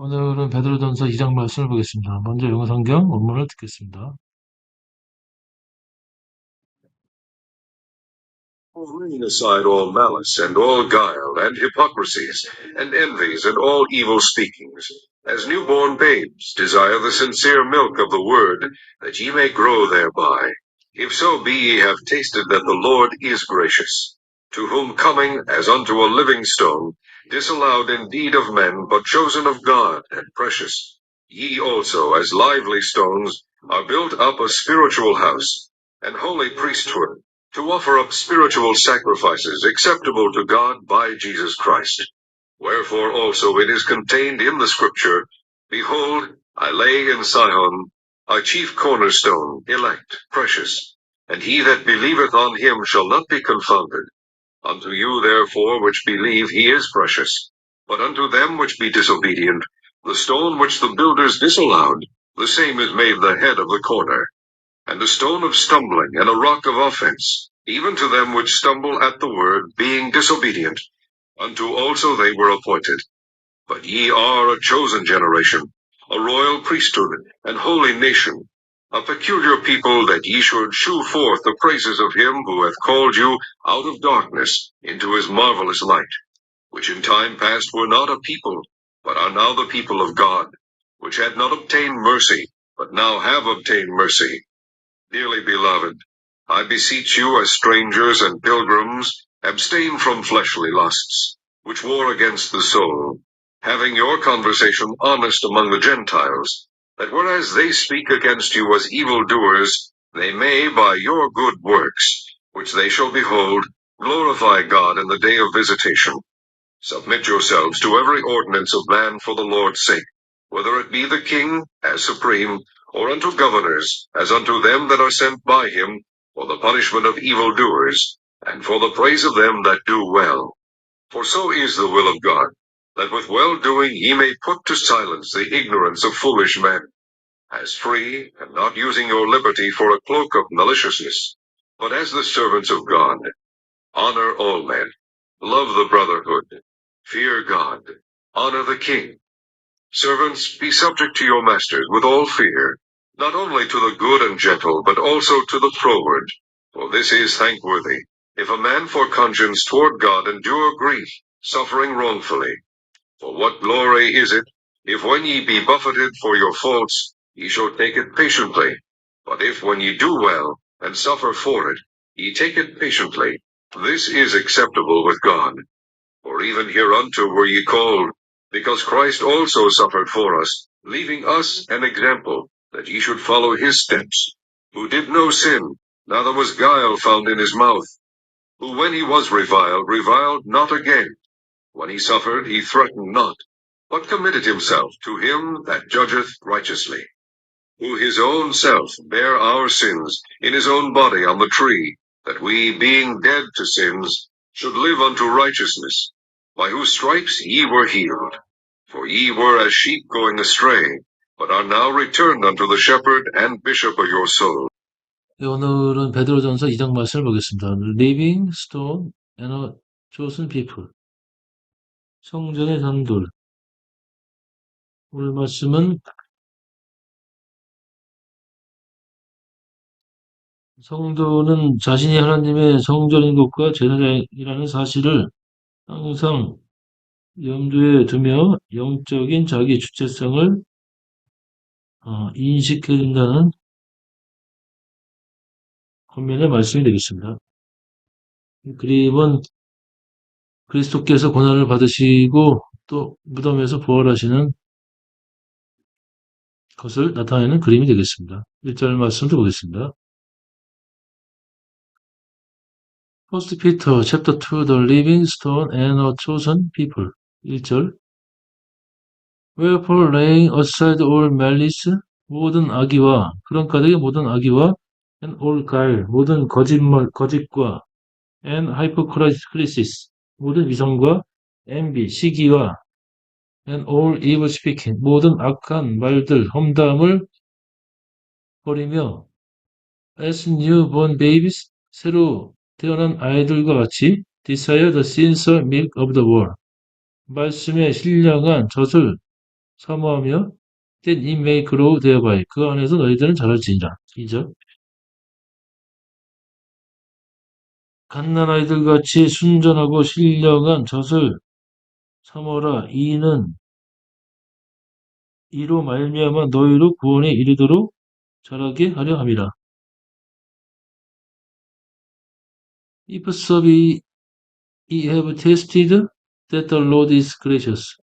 오늘은 베드로전서 2장 말씀을 보겠습니다. 먼저 영어 성경 원문을 듣겠습니다. Laying aside all malice, and all guile, and hypocrisies, and envies, and all evil speakings, as newborn babes desire the sincere milk of the word, that ye may grow thereby. If so be ye have tasted that the Lord is gracious, to whom coming as unto a living stone, disallowed indeed of men, but chosen of God, and precious, ye also, as lively stones, are built up a spiritual house, and holy priesthood, to offer up spiritual sacrifices acceptable to God by Jesus Christ. Wherefore also it is contained in the Scripture, Behold, I lay in Sion a chief cornerstone, elect, precious, and he that believeth on him shall not be confounded. Unto you therefore which believe he is precious, but unto them which be disobedient, the stone which the builders disallowed, the same is made the head of the corner, and a stone of stumbling, and a rock of offense, even to them which stumble at the word, being disobedient. Unto also they were appointed. But ye are a chosen generation, a royal priesthood, and holy nation, a peculiar people, that ye should shew forth the praises of him who hath called you out of darkness into his marvelous light, which in time past were not a people, but are now the people of God, which had not obtained mercy, but now have obtained mercy. Dearly beloved, I beseech you as strangers and pilgrims, abstain from fleshly lusts, which war against the soul, having your conversation honest among the Gentiles, that whereas they speak against you as evildoers, they may by your good works, which they shall behold, glorify God in the day of visitation. Submit yourselves to every ordinance of man for the Lord's sake, whether it be the king, as supreme, or unto governors, as unto them that are sent by him, for the punishment of evildoers, and for the praise of them that do well. For so is the will of God, that with well-doing ye may put to silence the ignorance of foolish men, as free, and not using your liberty for a cloak of maliciousness, but as the servants of God. Honor all men. Love the brotherhood. Fear God. Honor the king. Servants, be subject to your masters with all fear, not only to the good and gentle, but also to the froward. For this is thankworthy, if a man for conscience toward God endure grief, suffering wrongfully. For what glory is it, if when ye be buffeted for your faults, ye shall take it patiently? But if when ye do well, and suffer for it, ye take it patiently, this is acceptable with God. For even hereunto were ye called, because Christ also suffered for us, leaving us an example, that ye should follow his steps, who did no sin, neither was guile found in his mouth, who when he was reviled, reviled not again. When he suffered, he threatened not, but committed himself to him that judgeth righteously, who his own self bare our sins in his own body on the tree, that we, being dead to sins, should live unto righteousness, by whose stripes ye were healed. For ye were as sheep going astray, but are now returned unto the shepherd and bishop of your soul. 네, 오늘은 베드로전서 2장 말씀을 보겠습니다. Living stone and a chosen people. 성전의 잔돌. 오늘 말씀은 성도는 자신이 하나님의 성전인 것과 제사장이라는 사실을 항상 염두에 두며 영적인 자기 주체성을 인식해 준다는 권면의 말씀이 되겠습니다. 그림은 그리스도께서 고난을 받으시고 또 무덤에서 부활하시는 것을 나타내는 그림이 되겠습니다. 1절 말씀을 보겠습니다. First Peter chapter 2, the living stone and a chosen people. 1절. Wherefore laying aside all malice, 모든 악의와, 그런 까닭에 모든 악의와, and all guile, 모든 거짓과, and hypocrisy, 모든 위선과, envy, 시기와, and all evil speaking, 모든 악한 말들, 험담을 버리며, as newborn babies, 새로 태어난 아이들과 같이, desire the sincere milk of the word, 말씀에 신령한 젖을 사모하며 that it may grow thereby. 그 안에서 너희들은 자랄지니라. 2절. 갓난아이들 같이 순전하고 신령한 젖을 삼어라. 이로 말미암아 너희로 구원에 이르도록 자라게 하려 함이라. If so be ye have tasted that the Lord is gracious.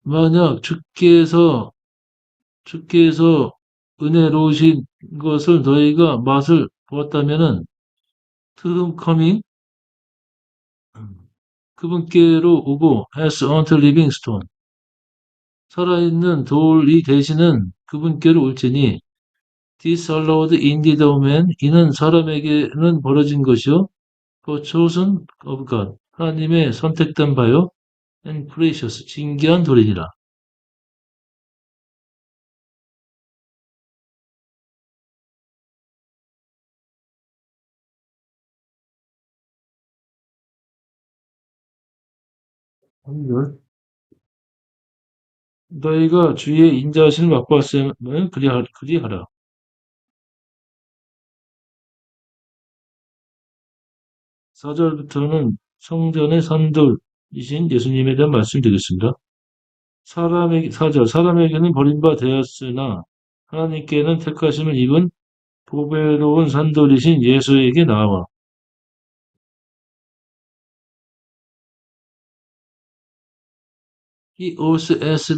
만약 주께서 은혜로우신 것을 너희가 맛을 보았다면은 to whom coming 그분께로 오고 as unto living stone 살아있는 돌이 되시는 그분께로 올지니 this allowed indeed of man 이는 사람에게는 벌어진 것이요 for chosen of God 하나님의 선택된 바요 and precious 진귀한 돌이니라. 너희가 주의 인자하심을 맛보았으면 그리하라. 4절부터는 성전의 산돌이신 예수님에 대한 말씀을 드리겠습니다. 4절, 사람에게는 버림바 되었으나 하나님께는 택하심을 입은 보배로운 산돌이신 예수에게 나와. He also as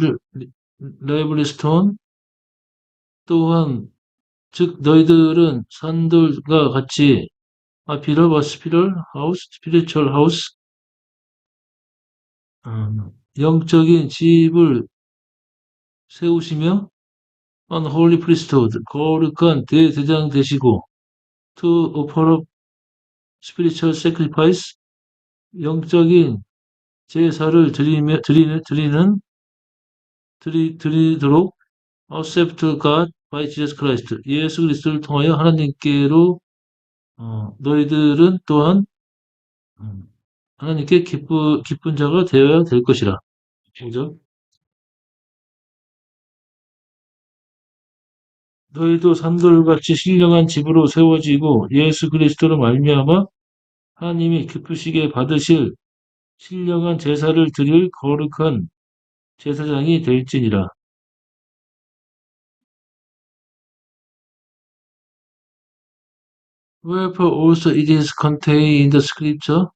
lively stone 또한 즉 너희들은 산돌과 같이 pillar was spiritual house, spiritual house 영적인 집을 세우시며 unholy priesthood 거룩한 대제사장 되시고 to offer up spiritual sacrifice 영적인 제사를 드리도록 accept to God by Jesus Christ 예수 그리스도를 통하여 하나님께로 너희들은 또한 하나님께 기쁜 자가 되어야 될 것이라. 5절. 너희도 산돌같이 신령한 집으로 세워지고 예수 그리스도로 말미암아 하나님이 기쁘시게 받으실 신령한 제사를 드릴 거룩한 제사장이 될지니라. Wherefore also it is contained in the scripture.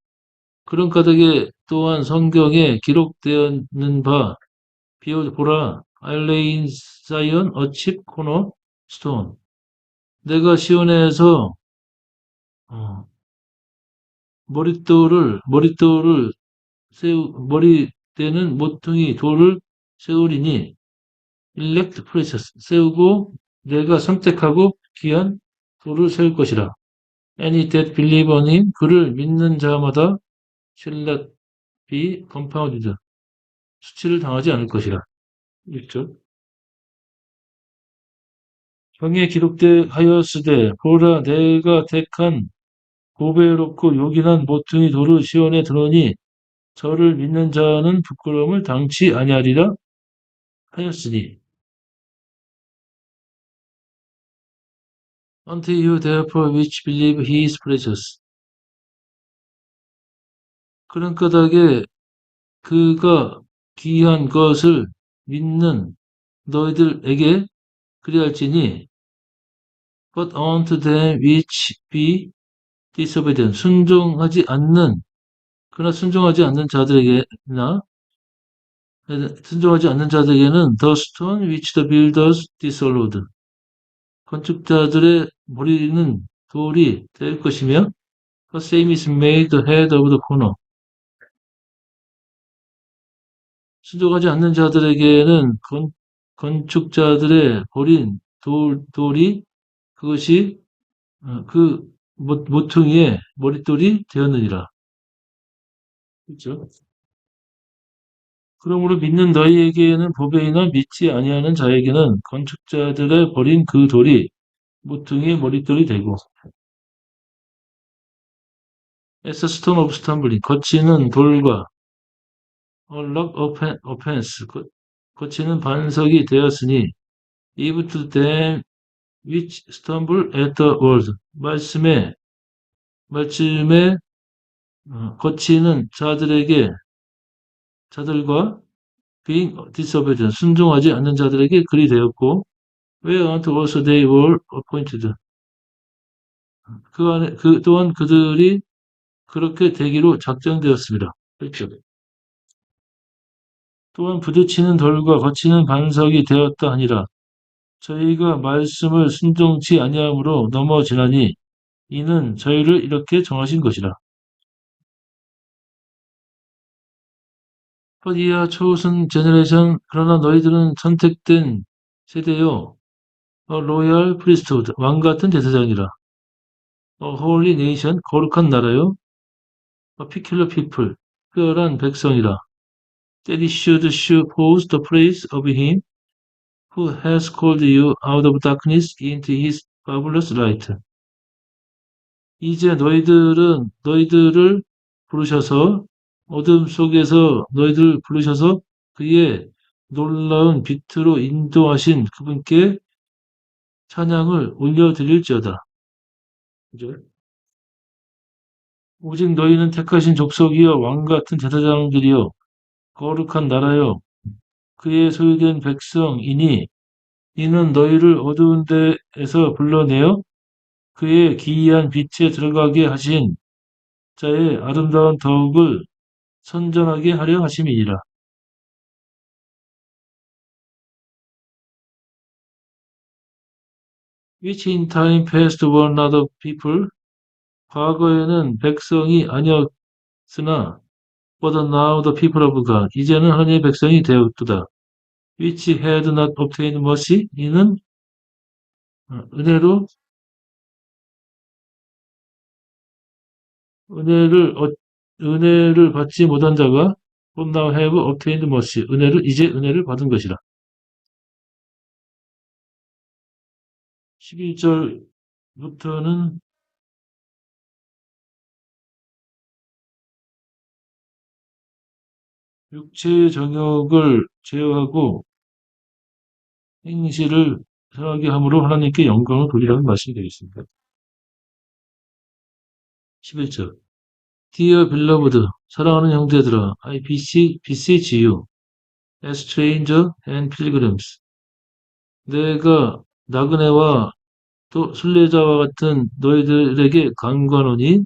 그런 까닭에 또한 성경에 기록되었는 바 보라 I lay in Zion a chief cornerstone. 내가 시온에서 머리대는 모퉁이 돌을 세우리니 elect precious 세우고 내가 선택하고 귀한 돌을 세울 것이라. Any that believe on him 그를 믿는 자마다 shall not be confounded 수치를 당하지 않을 것이라. 1절. 경에 기록하였으되 보라 내가 택한 보배롭고 요긴한 모퉁이 돌을 시온에 두노니 저를 믿는 자는 부끄러움을 당치 아니하리라 하였으니 Unto you therefore which believe he is precious. 그런 까닭에 그가 귀한 것을 믿는 너희들에게 그리할지니 But unto them which be disobedient 순종하지 않는 자들에게는 the stone which the builders disallowed 건축자들의 버리는 돌이 될 것이며 the same is made the head of the corner 순종하지 않는 자들에게는 건축자들의 버린 돌이 그것이 그 모퉁이의 머릿돌이 되었느니라. 그렇죠? 그러므로 믿는 너희에게는 보배이나 믿지 아니하는 자에게는 건축자들의 버린 그 돌이 모퉁이의 머릿돌이 되고 as a stone of stumbling 거치는 돌과 unlock offense, 거치는 반석이 되었으니, if to them which stumble at the word, 말씀에 거치는 자들과 being disobedient, 순종하지 않는 자들에게 그리 되었고, whereunto also they were appointed. 또한 그들이 그렇게 되기로 작정되었습니다. 그렇죠. 또한 부딪히는 돌과 거치는 반석이 되었다 하니라. 저희가 말씀을 순종치 아니함으로 넘어지나니 이는 저희를 이렇게 정하신 것이라. But ye are chosen generation, 그러나 너희들은 선택된 세대요. A royal priesthood, 왕 같은 제사장이라. A holy nation, 거룩한 나라요. A peculiar people, 특별한 백성이라. That ye should shew forth the praise of him who has called you out of darkness into his marvelous light. 이제 너희들을 부르셔서 어둠 속에서 너희들을 부르셔서 그의 놀라운 빛으로 인도하신 그분께 찬양을 올려드릴지어다. 그죠? 오직 너희는 택하신 족속이여 왕 같은 제사장들이여 거룩한 나라여 그의 소유된 백성이니 이는 너희를 어두운 데에서 불러내어 그의 기이한 빛에 들어가게 하신 자의 아름다운 덕을 선전하게 하려 하심이니라. Which in time past were not a people, 과거에는 백성이 아니었으나 but now the people of God, 이제는 하나님의 백성이 되었도다. Which had not obtained mercy, 이는 은혜로 은혜를 받지 못한 자가 but now have obtained mercy, 이제 은혜를 받은 것이라. 11절부터는 육체의 정욕을 제어하고 행실을 선하게 함으로 하나님께 영광을 돌리라는 말씀이 되겠습니다. 11절 Dear beloved, 사랑하는 형제들아, I beseech you, as stranger and pilgrims. 내가 나그네와 또 순례자와 같은 너희들에게 간청하니,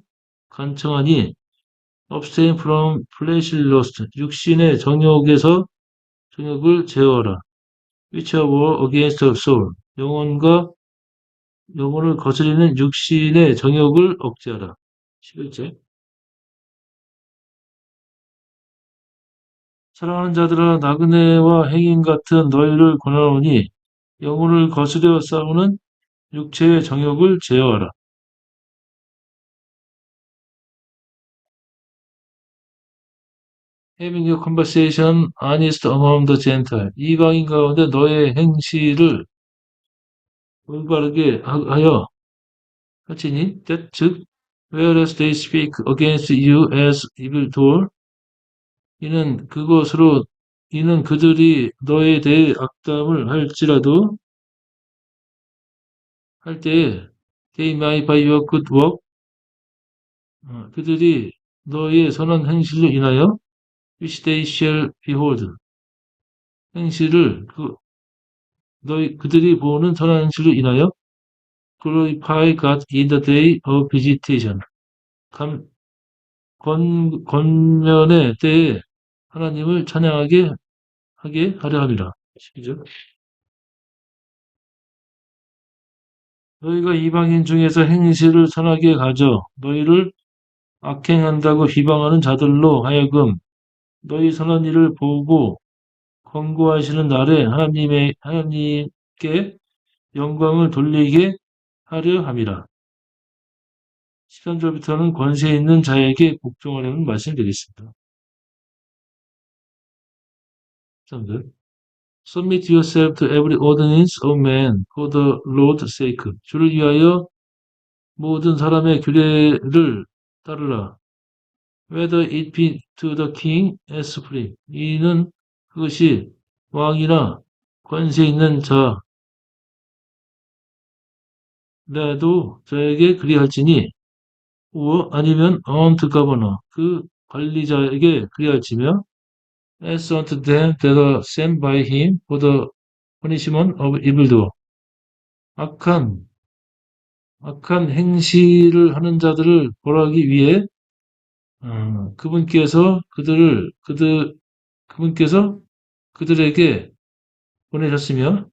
abstain from fleshly lust, 육신의 정욕을 제어하라. which are war against the soul, 영혼을 거스리는 육신의 정욕을 억제하라. 11절 사랑하는 자들아 나그네와 행인 같은 너희를 권하노니 영혼을 거스려 싸우는 육체의 정욕을 제어하라. Having your conversation honest among the Gentile. 이방인 가운데 너의 행실을 올바르게 하여 하지니 즉 whereas they speak against you as evildoer 이는 그들이 너에 대해 악담을 할지라도 할 때에 they may by your good work 그들이 너의 선한 행실로 인하여 which they shall behold 그들이 보는 선한 행실로 인하여 glorify God in the day of visitation 권면의 때에 하나님을 찬양하게 하게 하려 함이라. 12절 너희가 이방인 중에서 행실을 선하게 가져 너희를 악행한다고 비방하는 자들로 하여금 너희 선한 일을 보고 권고하시는 날에 하나님께 영광을 돌리게 하려 함이라. 13절부터는 권세 있는 자에게 복종하려는 말씀이 되겠습니다. 13절 Submit yourself to every ordinance of man for the Lord's sake. 주를 위하여 모든 사람의 규례를 따르라. whether it be to the king as supreme. 이는 그것이 왕이나 권세 있는 자라도 저에게 그리할지니, or 아니면 unto governor, 그 관리자에게 그리할지며, as unto them that are sent by him for the punishment of evildoer. 악한 행실을 하는 자들을 벌하기 위해 그분께서 그들에게 보내셨으며,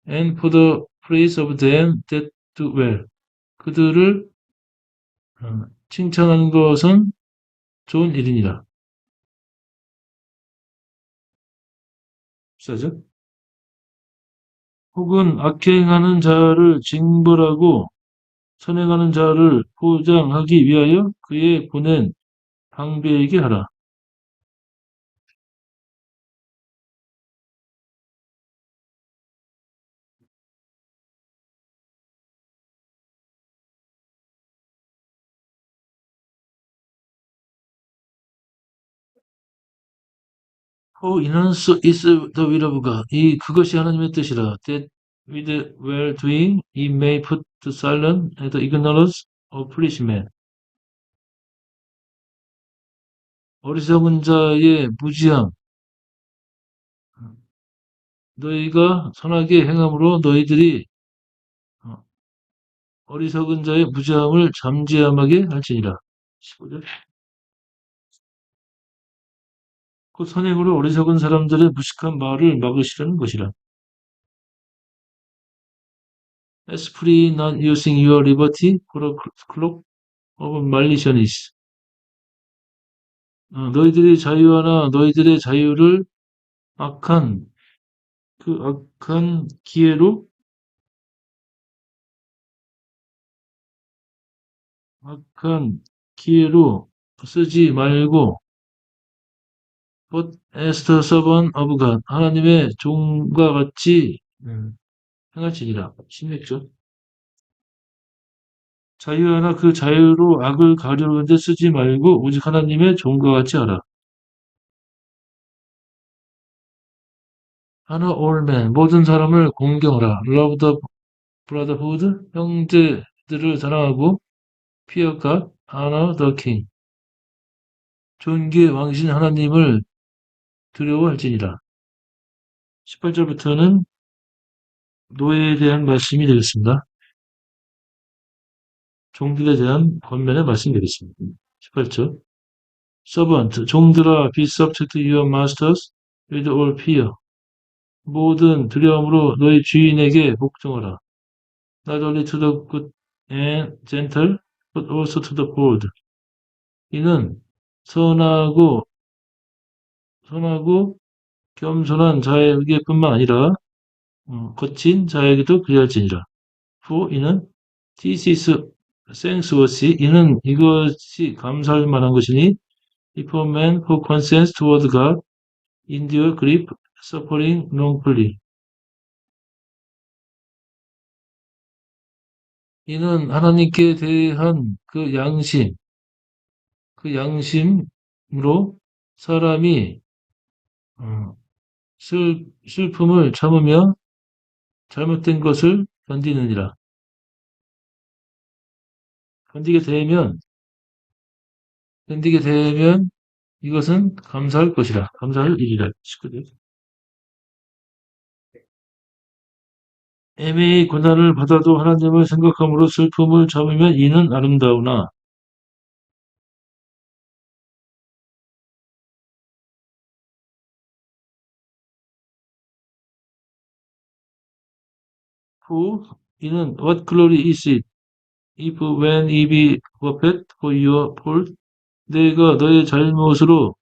and for the praise of them that do well. 그들을 칭찬하는 것은 좋은 일이니라. 비싸죠? 혹은 악행하는 자를 징벌하고 선행하는 자를 보장하기 위하여 그의 보낸 방비에게 하라. 이는 is the will of God. 그것이 하나님의 뜻이라. That with well doing he may put to silence the ignorance of foolish men. 어리석은 자의 무지함. 너희가 선하게 행함으로 너희들이 어리석은 자의 무지함을 잠잠하게 할지니라. 15절. 그 선행으로 어리석은 사람들의 무식한 말을 막으시라는 것이라. As free not using your liberty for a cloak of maliciousness. 너희들의 자유하나 너희들의 자유를 악한 기회로 쓰지 말고 but as the servant of God 하나님의 종과 같이 행할지니라. 16절. 자유하나 그 자유로 악을 가려는데 쓰지 말고 오직 하나님의 종과 같이 하라. Honor all men 모든 사람을 공경하라. Love the brotherhood 형제들을 사랑하고 fear God, honor the king. 존귀의 왕신 하나님을 두려워할지니라. 18절부터는 노예에 대한 말씀이 되겠습니다. 종들에 대한 권면의 말씀이 되겠습니다. 18절. Servant, 종들아, be subject to your masters with all fear. 모든 두려움으로 너희 주인에게 복종하라. Not only to the good and gentle, but also to the bold. 이는 선하고 겸손한 자에게뿐만 아니라 거친 자에게도 그리할지니라. For 이는 this is thanksworthy. 이는 이것이 감사할 만한 것이니 if a man who consents toward God endure grief, suffering wrongfully. 이는 하나님께 대한 그 양심으로 사람이 슬픔을 참으며 잘못된 것을 견디느니라. 견디게 되면 이것은 감사할 것이라. 감사할 일이라. 19절. 애매히 고난을 받아도 하나님을 생각함으로 슬픔을 참으면 이는 아름다우나 이는 what glory is it if when it be perfect for your fault 내가 너의 잘못으로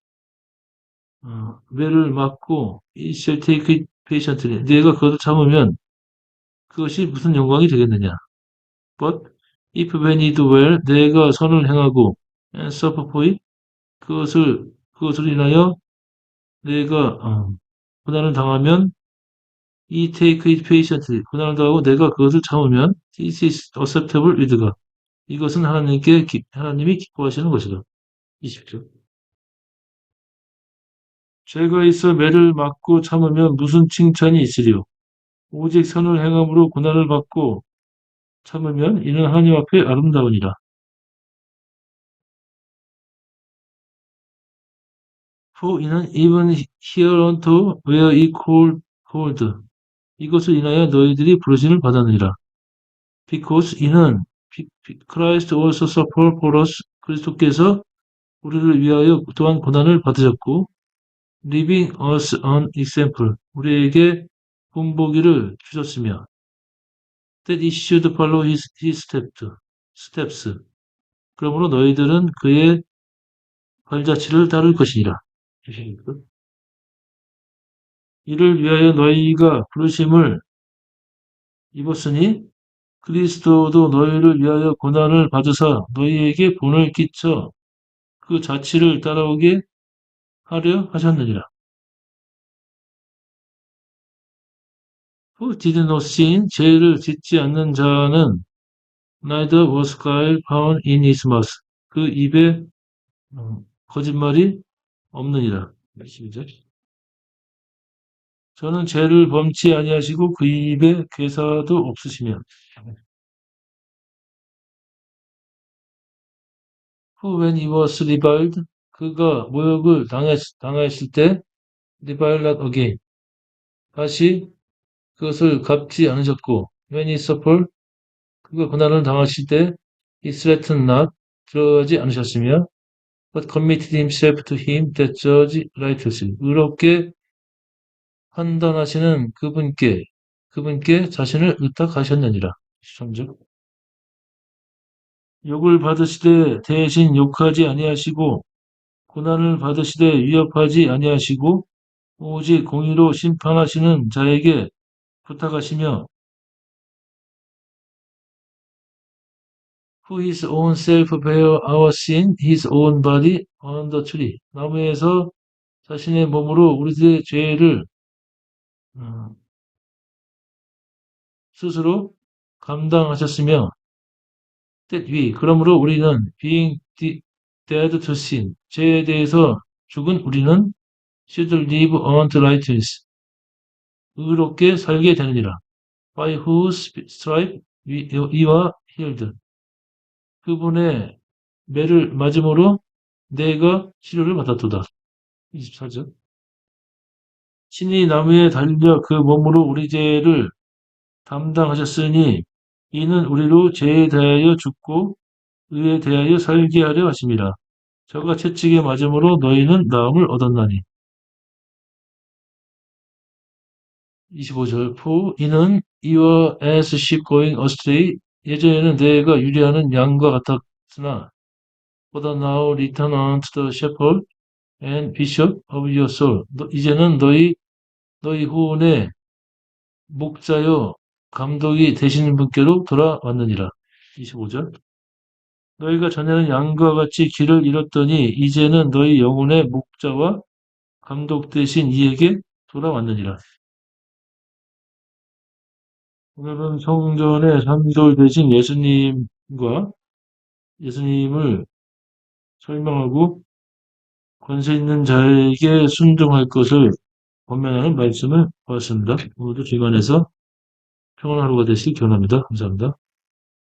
매를 맞고 it shall take it patiently 내가 그것을 참으면 그것이 무슨 영광이 되겠느냐. But if when you do well 내가 선을 행하고 and suffer for it 그것을 인하여 내가 고난을 당하면 이 take it patiently 고난을 당하고 내가 그것을 참으면 this is acceptable with God 이것은 하나님이 기뻐하시는 것이다. 20절. 죄가 있어 매를 맞고 참으면 무슨 칭찬이 있으리요. 오직 선을 행함으로 고난을 받고 참으면 이는 하나님 앞에 아름다우니라. For 이는 even hereunto were ye called. 이것을 인하여 너희들이 부르심을 받았느니라. Because 이는 Christ also suffered for us. 그리스도께서 우리를 위하여 또한 고난을 받으셨고 leaving us an example. 우리에게 본보기를 주셨으며 that he should follow his steps. 그러므로 너희들은 그의 발자취를 따를 것이니라. 이를 위하여 너희가 부르심을 입었으니 그리스도도 너희를 위하여 고난을 받으사 너희에게 본을 끼쳐 그 자취를 따라오게 하려 하셨느니라. Who did not sin, 죄를 짓지 않는 자는 neither was guile found in his mouth. 그 입에 거짓말이 없느니라. 시작. 저는 죄를 범치 아니하시고 그 입에 괴사도 없으시며 Who when he was reviled 그가 모욕을 당했을 때 reviled not again 다시 그것을 갚지 않으셨고 when he suffered 그가 고난을 당하실 때 he threatened not 들어가지 않으셨으며 but committed himself to him that judge righteously 의롭게 판단하시는 그분께 자신을 의탁하셨느니라. 13절 욕을 받으시되 대신 욕하지 아니하시고 고난을 받으시되 위협하지 아니하시고 오직 공의로 심판하시는 자에게 부탁하시며 who his own self bare our sin, his own body on the tree. 나무에서 자신의 몸으로 우리들의 죄를 스스로 감당하셨으며 that we, 그러므로 우리는 being dead to sin, 죄에 대해서 죽은 우리는 should live unto righteousness, 의롭게 살게 되느니라. By whose stripe we are healed. 그분의 매를 맞음으로 내가 치료를 받았도다. 24절. 신이 나무에 달려 그 몸으로 우리 죄를 담당하셨으니 이는 우리로 죄에 대하여 죽고 의에 대하여 살게 하려 하심이라. 저가 채찍에 맞음으로 너희는 나음을 얻었나니. 25절. For 이는 이와 as sheep going astray 예전에는 내가 유리하는 양과 같았으나 but now return unto the shepherd and bishop of your soul. 이제는 너희 후혼의 목자요 감독이 되시는 분께로 돌아왔느니라. 25절. 너희가 전에는 양과 같이 길을 잃었더니 이제는 너희 영혼의 목자와 감독 되신 이에게 돌아왔느니라. 오늘은 성전의 삼돌 되신 예수님을 설명하고 권세 있는 자에게 순종할 것을 권면하는 말씀을 보았습니다. 오늘도 주관에서 평안한 하루가 되시길 기원합니다. 감사합니다.